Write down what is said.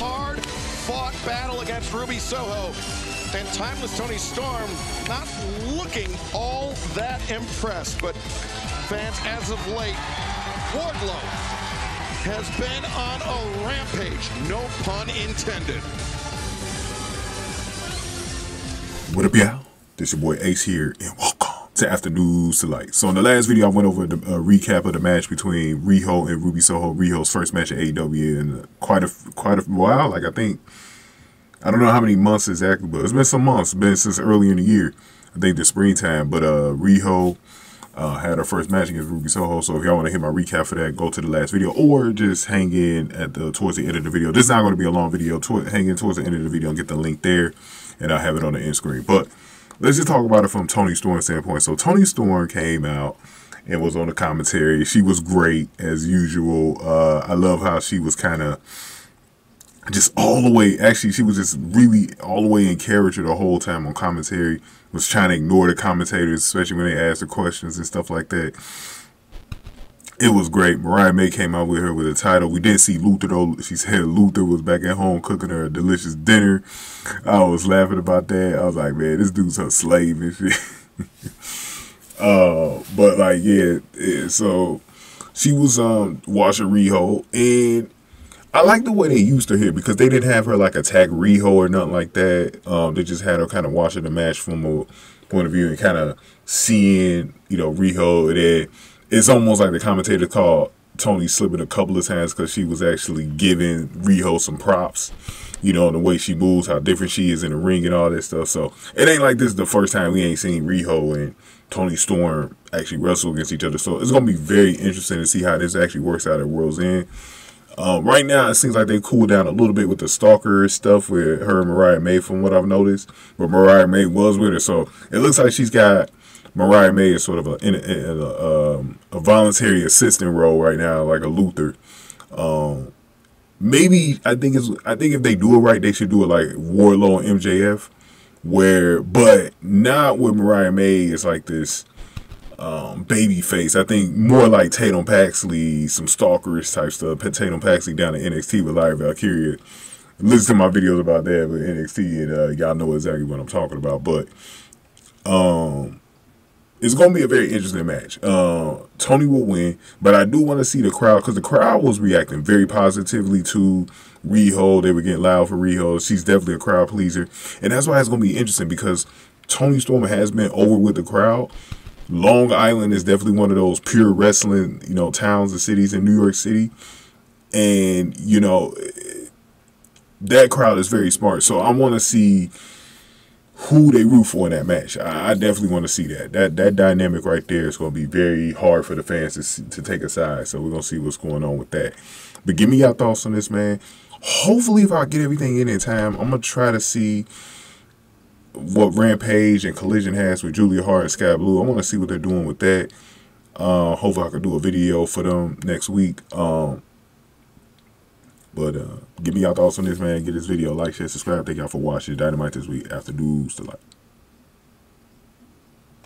hard-fought battle against Ruby Soho. And timeless Toni Storm not looking all that impressed. But fans, as of late, Wardlow has been on a rampage. No pun intended. What up, y'all? This your boy Ace here, and welcome to Afternoons to Light. So in the last video, I went over the recap of the match between Riho and Ruby Soho. Riho's first match at AEW in quite a while. Like, I don't know how many months exactly, but it's been some months. It's been since early in the year. I think the springtime. But Riho had her first match against Ruby Soho. So if y'all want to hear my recap for that, go to the last video, or just hang in at towards the end of the video. This is not going to be a long video. Hang in towards the end of the video and get the link there, and I'll have it on the end screen. But let's just talk about it from Toni Storm's standpoint. So Toni Storm came out and was on the commentary. She was great as usual. I love how she was kind of just all the way, actually she was just really all the way in character the whole time on commentary. Was trying to ignore the commentators, especially when they asked her questions and stuff like that. It was great. Mariah May came out with her with a title. We didn't see Luther though. She said Luther was back at home cooking her a delicious dinner. I was laughing about that. I was like, man, this dude's her slave and shit. But like, yeah, so she was watching Riho, and I like the way they used her here because they didn't have her like attack Riho or nothing like that. They just had her kind of watching the match from a point of view and kind of seeing, you know, Riho. And it's almost like the commentator called Toni slipping a couple of times because she was actually giving Riho some props, you know, the way she moves, how different she is in the ring and all that stuff. So it ain't like this is the first time we ain't seen Riho and Toni Storm actually wrestle against each other. So it's going to be very interesting to see how this actually works out at World's End. Right now, it seems like they cooled down a little bit with the stalker stuff with her and Mariah May, from what I've noticed. But Mariah May was with her, so it looks like she's got Mariah May as sort of a voluntary assistant role right now, like a Luther. Maybe I think if they do it right, they should do it like Wardlow and MJF, but not with Mariah May. It's like this baby face. I think more like Tatum Paxley, some stalkerish type stuff. Tatum Paxley down at NXT with Lyra Valkyria. Listen to my videos about that with NXT, and y'all know exactly what I'm talking about. But it's going to be a very interesting match. Toni will win, but I do want to see the crowd, because the crowd was reacting very positively to Riho. They were getting loud for Riho. She's definitely a crowd pleaser, and that's why it's going to be interesting, because Toni Storm has been over with the crowd. Long Island is definitely one of those pure wrestling, you know, towns and cities in New York City. And, you know, that crowd is very smart. So I want to see who they root for in that match. I definitely want to see that. That dynamic right there is going to be very hard for the fans to take a side. So we're going to see what's going on with that. But give me your thoughts on this, man. Hopefully, if I get everything in time, I'm going to try to see what Rampage and Collision has with Julia Hart and Sky Blue. I want to see what they're doing with that. Hopefully I can do a video for them next week. But give me your thoughts on this, man. Get this video, like, share, subscribe. Thank y'all for watching Dynamite this week. Afternoons to Light.